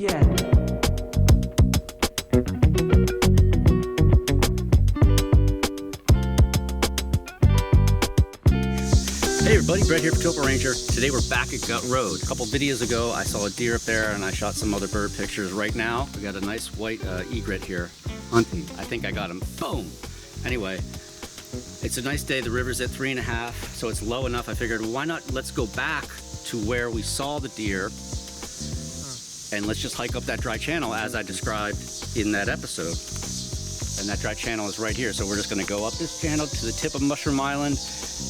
Yeah. Hey everybody, Brett here for TopoRanger. Today we're back at Gut Road. A couple videos ago I saw a deer up there and I shot some other bird pictures. Right now we got a nice white egret here hunting. I think I got him. Boom! Anyway, it's a nice day. The river's at 3.5, so it's low enough. I figured, well, why not let's go back to where we saw the deer and let's just hike up that dry channel as I described in that episode. And that dry channel is right here. So we're just gonna go up this channel to the tip of Mushroom Island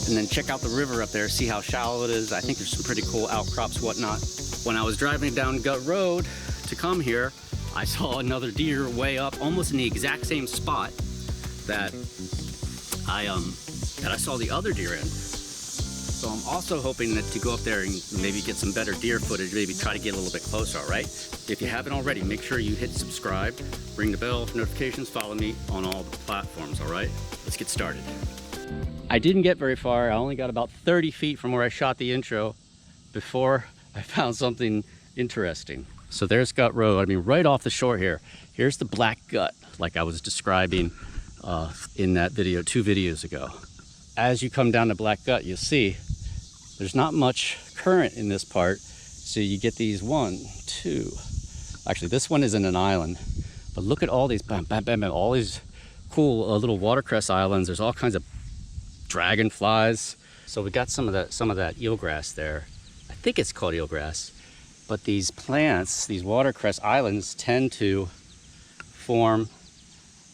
and then check out the river up there, see how shallow it is. I think there's some pretty cool outcrops, whatnot. When I was driving down Gut Road to come here, I saw another deer way up, almost in the exact same spot that I saw the other deer in. So I'm also hoping that to go up there and maybe get some better deer footage, maybe try to get a little bit closer, all right? If you haven't already, make sure you hit subscribe, ring the bell for notifications, follow me on all the platforms, all right? Let's get started. I didn't get very far. I only got about 30 feet from where I shot the intro before I found something interesting. So there's Gut Road. I mean, right off the shore here. Here's the black gut, like I was describing in that video 2 videos ago. As you come down the black gut, you'll see there's not much current in this part. So you get these 1, 2, actually this one isn't an island, but look at all these, bam, bam, bam, bam, all these cool little watercress islands. There's all kinds of dragonflies. So we got some of that eelgrass there. I think it's called eelgrass. But these plants, these watercress islands, tend to form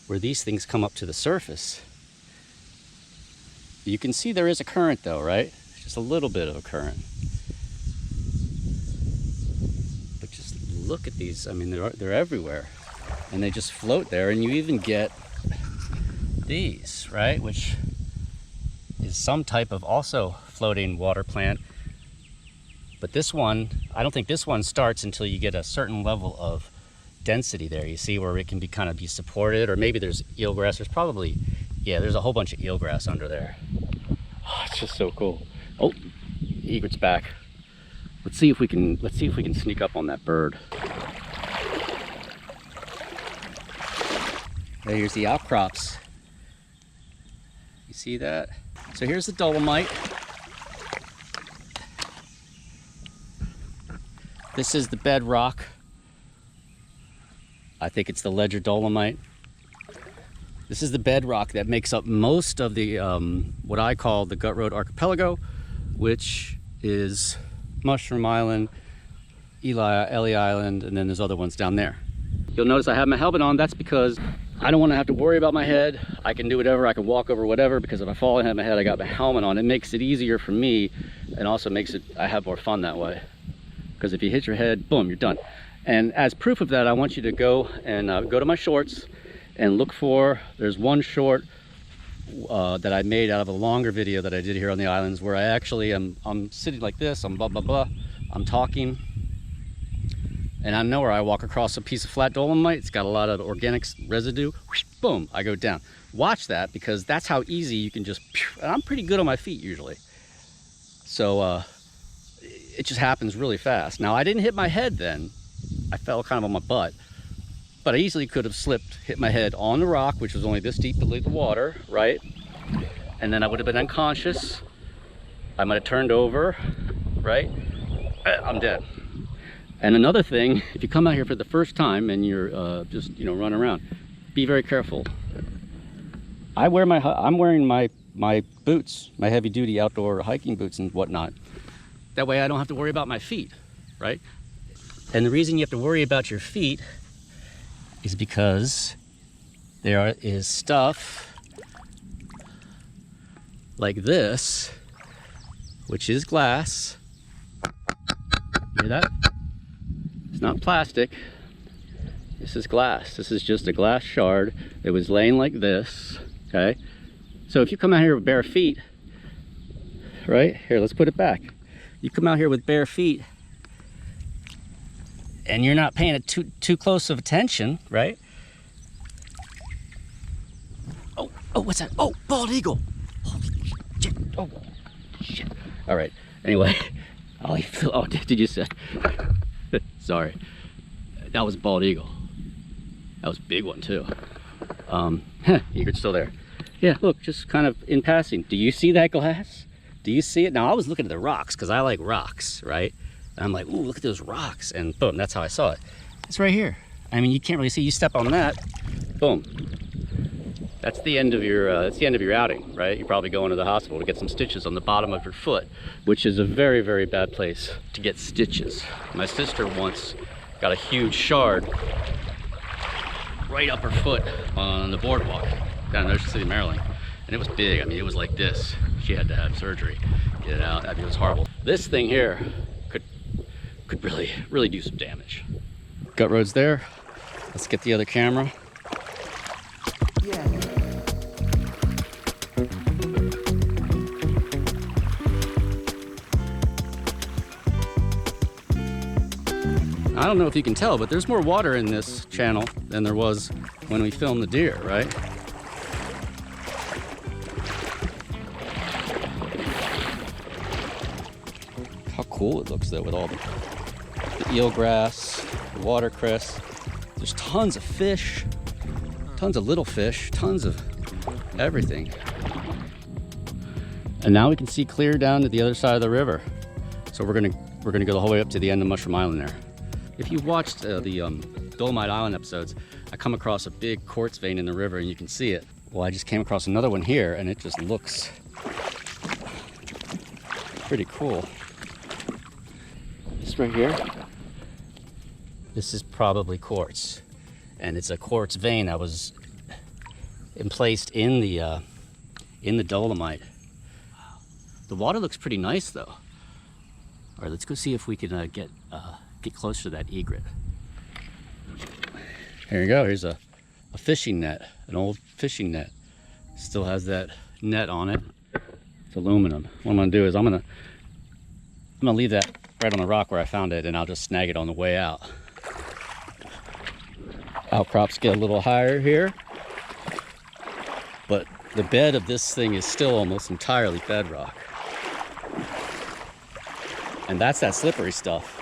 where these things come up to the surface. You can see there is a current though, right? Just a little bit of a current. But just look at these. I mean, they're everywhere, and they just float there. And you even get these, right, which is some type of also floating water plant. But this one, I don't think this one starts until you get a certain level of density there. You see where it can be kind of be supported, or maybe there's eelgrass. There's probably, yeah, there's a whole bunch of eelgrass under there. Oh, it's just so cool. Oh, the egret's back. Let's see if we can sneak up on that bird. Here's the outcrops. You see that? So here's the dolomite. This is the bedrock. I think it's the ledger dolomite. This is the bedrock that makes up most of the, what I call the Gut Road archipelago, which is Mushroom Island, Ellie Island, and then there's other ones down there. You'll notice I have my helmet on. That's because I don't want to have to worry about my head. I can do whatever, I can walk over whatever, because if I fall and hit my head, I got my helmet on. It makes it easier for me, and also makes it, I have more fun that way. Because if you hit your head, boom, you're done. And as proof of that, I want you to go and go to my shorts and look for, there's one short that I made out of a longer video that I did here on the islands, where I actually I'm sitting like this, I'm blah, blah, blah, I'm talking, and I know where I walk across a piece of flat dolomite. It's got a lot of organic residue, whoosh, boom, I go down. Watch that, because that's how easy you can just, and I'm pretty good on my feet usually. So it just happens really fast. Now I didn't hit my head then, I fell kind of on my butt. But I easily could have slipped, hit my head on the rock, which was only this deep below the water, right? And then I would have been unconscious. I might have turned over, right? I'm dead. And another thing, if you come out here for the first time and you're just, you know, running around, be very careful. I'm wearing my boots, my heavy duty outdoor hiking boots and whatnot. That way I don't have to worry about my feet, right? And the reason you have to worry about your feet is because there is stuff like this, which is glass. Hear that? It's not plastic. This is glass. This is just a glass shard that was laying like this, okay? So if you come out here with bare feet, right? Here, let's put it back. You come out here with bare feet, and you're not paying it too close of attention, right? Oh, what's that? Oh, bald eagle. Holy shit. Oh, shit. All right. Anyway, oh, did you say? Sorry. That was a bald eagle. That was a big one too. Egret's still there. Yeah, look, just kind of in passing. Do you see that glass? Do you see it? Now I was looking at the rocks because I like rocks, right? And I'm like, ooh, look at those rocks. And boom, that's how I saw it. It's right here. I mean, you can't really see. You step on that, boom. That's the end of your outing, right? You're probably going to the hospital to get some stitches on the bottom of your foot, which is a very, very bad place to get stitches. My sister once got a huge shard right up her foot on the boardwalk down in Ocean City, Maryland. And it was big. I mean, it was like this. She had to have surgery, get it out. I mean, it was horrible. This thing here could really do some damage. Gut road's there. Let's get the other camera. Yeah. I don't know if you can tell, but there's more water in this channel than there was when we filmed the deer, right? How cool it looks though with all the eelgrass, the watercress. There's tons of fish, tons of little fish, tons of everything. And now we can see clear down to the other side of the river. So we're gonna go the whole way up to the end of Mushroom Island there. If you watched the Dolomite Island episodes, I come across a big quartz vein in the river and you can see it. Well, I just came across another one here and it just looks pretty cool. This right here, this is probably quartz. And it's a quartz vein that was emplaced in the dolomite. The water looks pretty nice though. All right, let's go see if we can get closer to that egret. Here you go. Here's a fishing net, an old fishing net. Still has that net on it. It's aluminum. What I'm gonna do is I'm gonna leave that right on the rock where I found it, and I'll just snag it on the way out. Outcrops get a little higher here, but the bed of this thing is still almost entirely bedrock. And that's that slippery stuff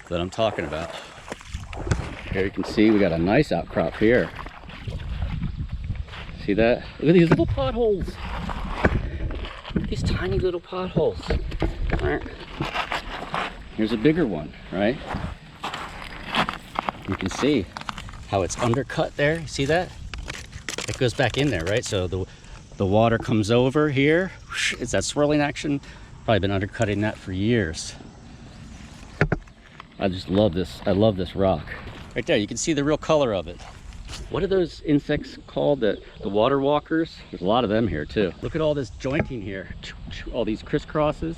that I'm talking about. Here you can see we got a nice outcrop here. See that? Look at these little potholes. Look at these tiny little potholes. Here's a bigger one, right? You can see how it's undercut there. You see that? It goes back in there, right? So the water comes over here. It's that swirling action. Probably been undercutting that for years. I just love this. I love this rock. Right there, you can see the real color of it. What are those insects called? The water walkers? There's a lot of them here too. Look at all this jointing here. All these crisscrosses.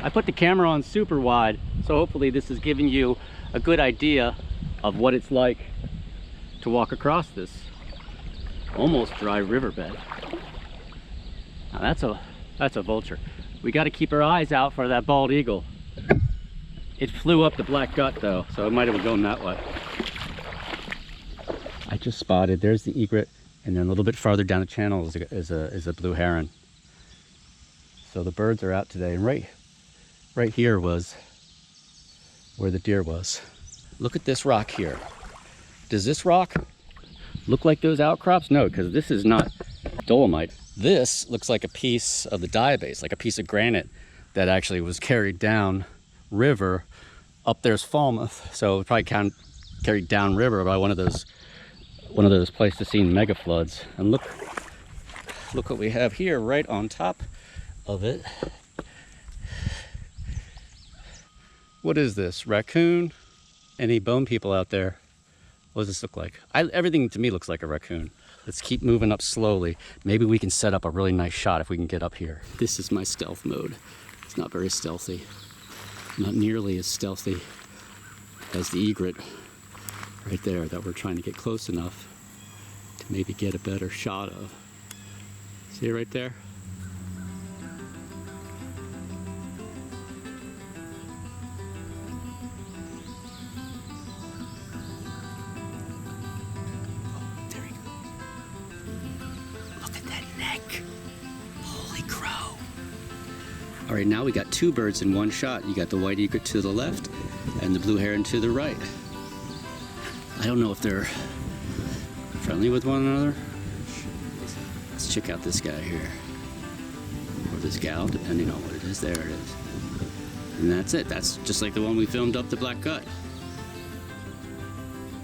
I put the camera on super wide, so hopefully this is giving you a good idea of what it's like to walk across this almost dry riverbed. Now that's a vulture. We got to keep our eyes out for that bald eagle. It flew up the black gut though, so it might have been going that way. I just spotted, there's the egret, and then a little bit farther down the channel is a blue heron. So the birds are out today, and right here was where the deer was. Look at this rock here. Does this rock look like those outcrops? No, because this is not dolomite. This looks like a piece of the diabase, like a piece of granite that actually was carried down river. Up there's Falmouth, so it probably carried down river by one of those Pleistocene mega floods. And look what we have here right on top of it. What is this? Raccoon? Any bone people out there? What does this look like? Everything to me looks like a raccoon. Let's keep moving up slowly. Maybe we can set up a really nice shot if we can get up here. This is my stealth mode. It's not very stealthy. Not nearly as stealthy as the egret right there that we're trying to get close enough to maybe get a better shot of. See it right there? There he goes. Look at that neck. Holy crow. All right, now we got two birds in one shot. You got the white egret to the left and the blue heron to the right. I don't know if they're friendly with one another. Let's check out this guy here. Or this gal, depending on what it is. There it is. And that's it. That's just like the one we filmed up the Black Gut.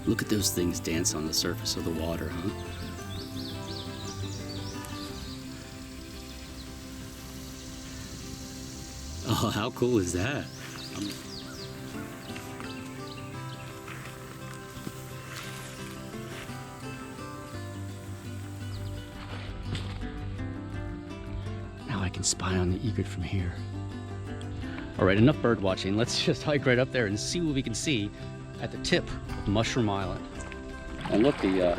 Look at those things dance on the surface of the water, huh? Oh, how cool is that? Now I can spy on the egret from here. All right, enough bird watching. Let's just hike right up there and see what we can see at the tip of Mushroom Island. And look, the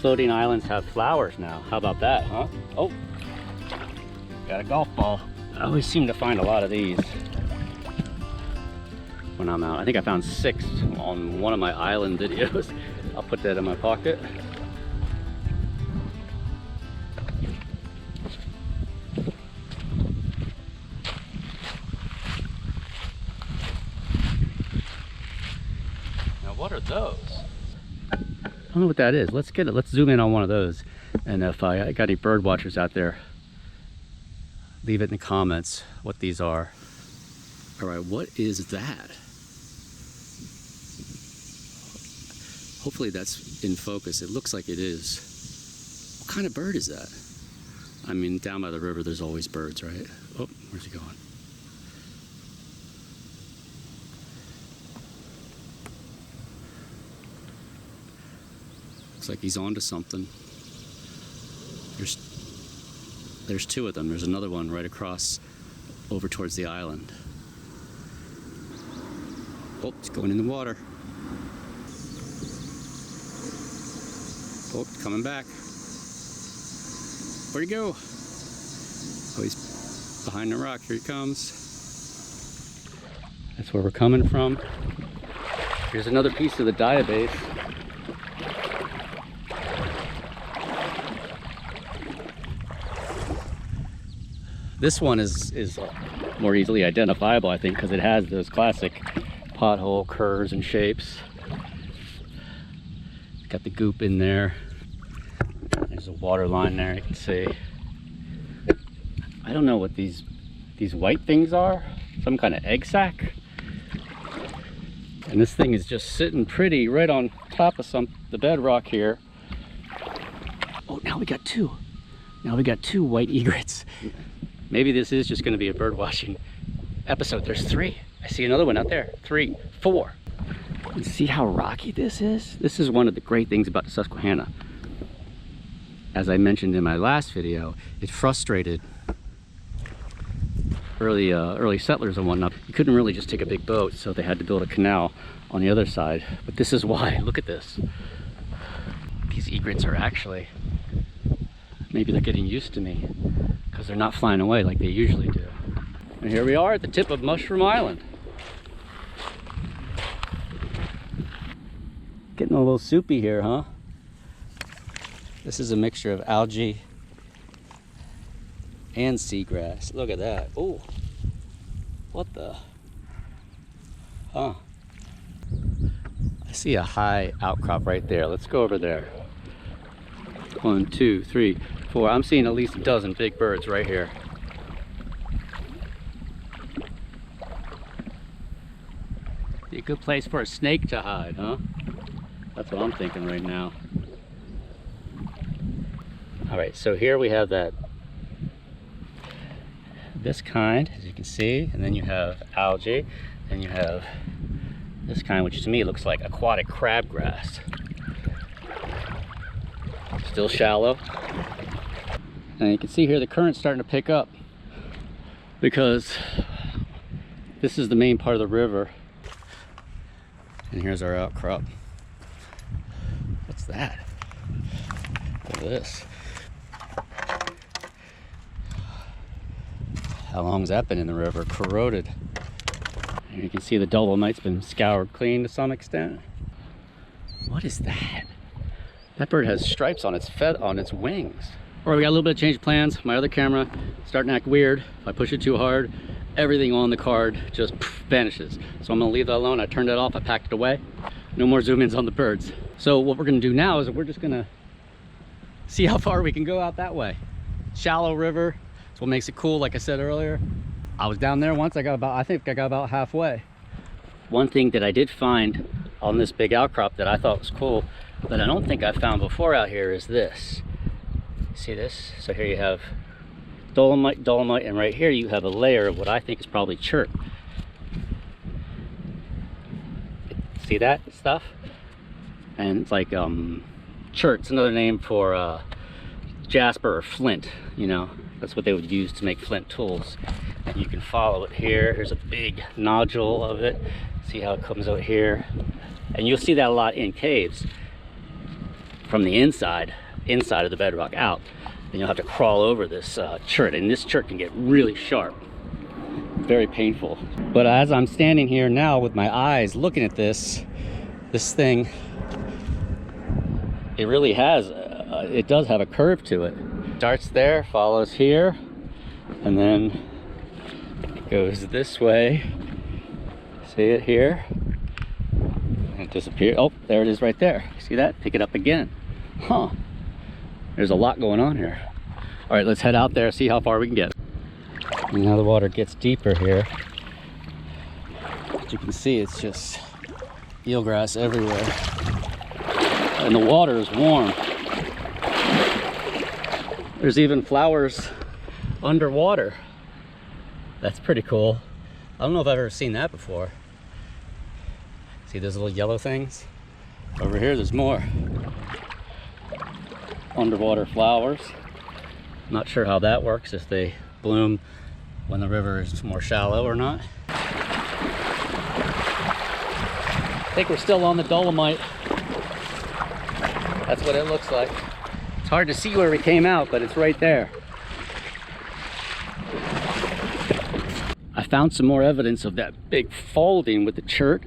floating islands have flowers now. How about that, huh? Oh, got a golf ball. I always seem to find a lot of these when I'm out. I think I found 6 on one of my island videos. I'll put that in my pocket. What are those? I don't know what that is. Let's get it. Let's zoom in on one of those. And if I got any bird watchers out there, leave it in the comments what these are. All right, what is that? Hopefully that's in focus. It looks like it is. What kind of bird is that? I mean, down by the river, there's always birds, right? Oh, where's he going? Looks like he's onto something. There's 2 of them. There's another one right across over towards the island. Oh, it's going in the water. Oh, it's coming back. Where'd he go? Oh, he's behind the rock. Here he comes. That's where we're coming from. Here's another piece of the diabase. This one is more easily identifiable, I think, because it has those classic pothole curves and shapes. It's got the goop in there. There's a water line there, you can see. I don't know what these white things are. Some kind of egg sac. And this thing is just sitting pretty right on top of the bedrock here. Oh, now we got 2. Now we got 2 white egrets. Maybe this is just going to be a bird watching episode. There's 3. I see another one out there. 3, 4. And see how rocky this is? This is one of the great things about the Susquehanna. As I mentioned in my last video, it frustrated early settlers and whatnot. You couldn't really just take a big boat, so they had to build a canal on the other side. But this is why. Look at this. These egrets are actually, maybe they're getting used to me, because they're not flying away like they usually do. And here we are at the tip of Mushroom Island. Getting a little soupy here, huh? This is a mixture of algae and seagrass. Look at that. Oh, what the? Huh. I see a high outcrop right there. Let's go over there. 1, 2, 3, 4. I'm seeing at least a dozen big birds right here. Be a good place for a snake to hide, huh? That's what I'm thinking right now. All right, so here we have this kind, as you can see, and then you have algae, and you have this kind, which to me looks like aquatic crabgrass. Still shallow. And you can see here the current's starting to pick up because this is the main part of the river. And here's our outcrop. What's that? Look at this. How long's that been in the river? Corroded. And you can see the dolomite's been scoured clean to some extent. What is that? That bird has stripes on its wings. All right, we got a little bit of change of plans. My other camera starting to act weird. If I push it too hard, everything on the card just vanishes. So I'm gonna leave that alone. I turned it off, I packed it away. No more zoom ins on the birds. So what we're gonna do now is we're just gonna see how far we can go out that way. Shallow river, that's what makes it cool. Like I said earlier, I was down there once, I think I got about halfway. One thing that I did find on this big outcrop that I thought was cool, but I don't think I've found before out here, is this. See this? So here you have dolomite, and right here you have a layer of what I think is probably chert. See that stuff? And it's like chert. It's another name for jasper or flint, you know. That's what they would use to make flint tools. And you can follow it here. Here's a big nodule of it. See how it comes out here. And you'll see that a lot in caves from the inside of the bedrock out. And you'll have to crawl over this chert, and this chert can get really sharp. Very painful. But as I'm standing here now with my eyes looking at this thing, it really has, it does have a curve to it. Starts there, follows here, and then it goes this way. See it here? And it disappears. Oh, there it is right there. See that? Pick it up again. Huh. There's a lot going on here. All right, let's head out there, see how far we can get. And now the water gets deeper here. As you can see, it's just eelgrass everywhere. And the water is warm. There's even flowers underwater. That's pretty cool. I don't know if I've ever seen that before. See those little yellow things? Over here, there's more underwater flowers. Not sure how that works, if they bloom when the river is more shallow or not. I think we're still on the dolomite. That's what it looks like. It's hard to see where we came out, but it's right there. I found some more evidence of that big folding with the chert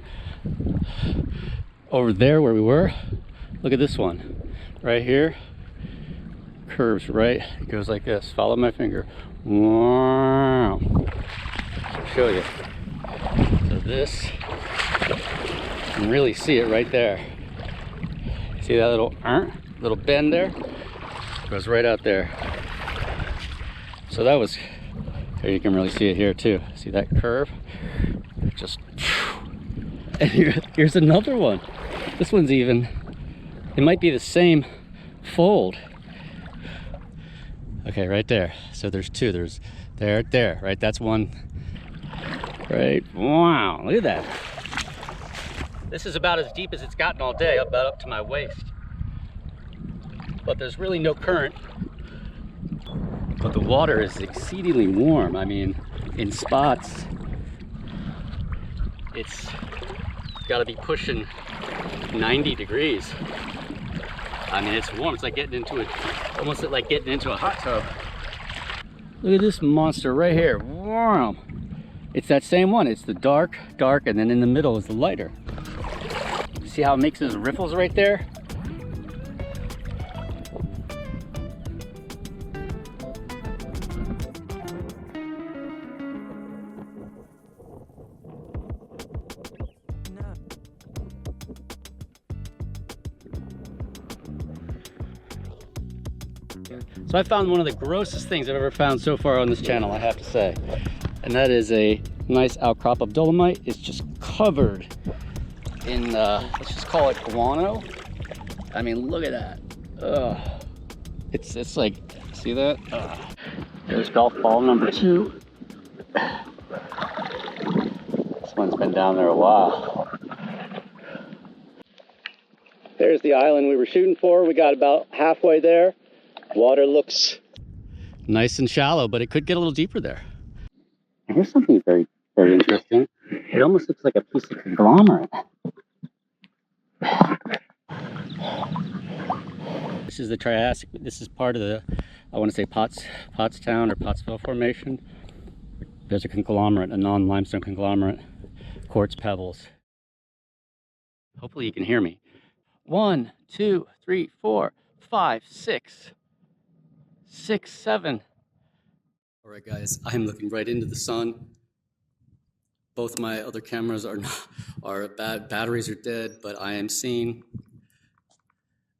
over there where we were. Look at this one right here. Curves right, it goes like this. Follow my finger. Wow. I'll show you. So this, you can really see it right there. See that little bend there? Goes right out there. So that was, here you can really see it here too. See that curve? Just, and here's another one. This one's even, it might be the same fold. Okay, right there. So there's two. There's there, right? That's one. Right. Wow, look at that. This is about as deep as it's gotten all day, about up to my waist. But there's really no current. But the water is exceedingly warm. I mean, in spots, it's got to be pushing 90 degrees. I mean, it's warm. It's like getting into it, almost like getting into a hot tub. Look at this monster right here. Wow. It's that same one. It's the dark, and then in the middle is the lighter. See how it makes those riffles right there? So I found one of the grossest things I've ever found so far on this channel, I have to say. And that is a nice outcrop of dolomite. It's just covered in, let's just call it guano. I mean, look at that. Ugh. It's like, see that? Ugh. There's golf ball number 2. This one's been down there a while. There's the island we were shooting for. We got about halfway there. Water looks nice and shallow, but it could get a little deeper there. And here's something very, very interesting. It almost looks like a piece of conglomerate. This is the Triassic. This is part of the, I want to say Pottstown or Pottsville Formation. There's a conglomerate, a non-limestone conglomerate, quartz pebbles. Hopefully you can hear me. 1, 2, 3, 4, 5, 6. 6, 7. All right, guys, I'm looking right into the sun. Both my other cameras are bad, batteries are dead, but I am seeing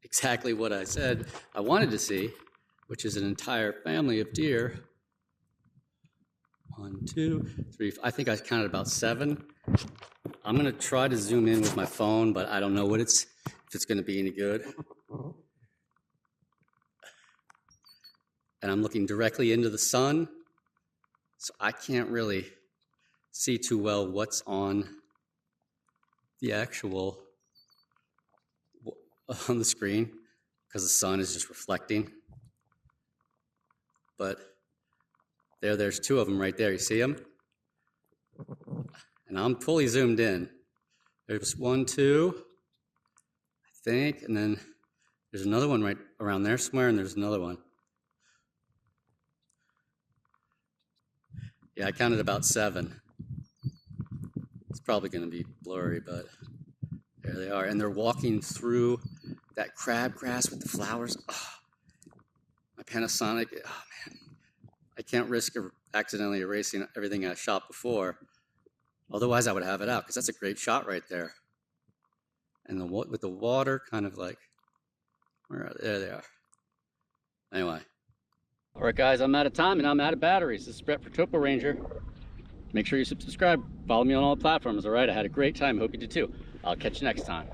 exactly what I said I wanted to see, which is an entire family of deer. 1, 2, 3, I think I counted about 7. I'm gonna try to zoom in with my phone, but I don't know if it's gonna be any good. And I'm looking directly into the sun, so I can't really see too well what's on the actual, on the screen, because the sun is just reflecting. But there's 2 of them right there, you see them? And I'm fully zoomed in. There's 1, 2, I think, and then there's another one right around there somewhere, and there's another one. Yeah, I counted about 7. It's probably going to be blurry, but there they are. And they're walking through that crabgrass with the flowers. Oh, my Panasonic, oh man. I can't risk accidentally erasing everything I shot before. Otherwise, I would have it out, because that's a great shot right there. And with the water kind of like, there they are. Anyway. All right, guys, I'm out of time and I'm out of batteries. This is Brett for TopoRanger. Make sure you subscribe. Follow me on all platforms, all right? I had a great time. Hope you did too. I'll catch you next time.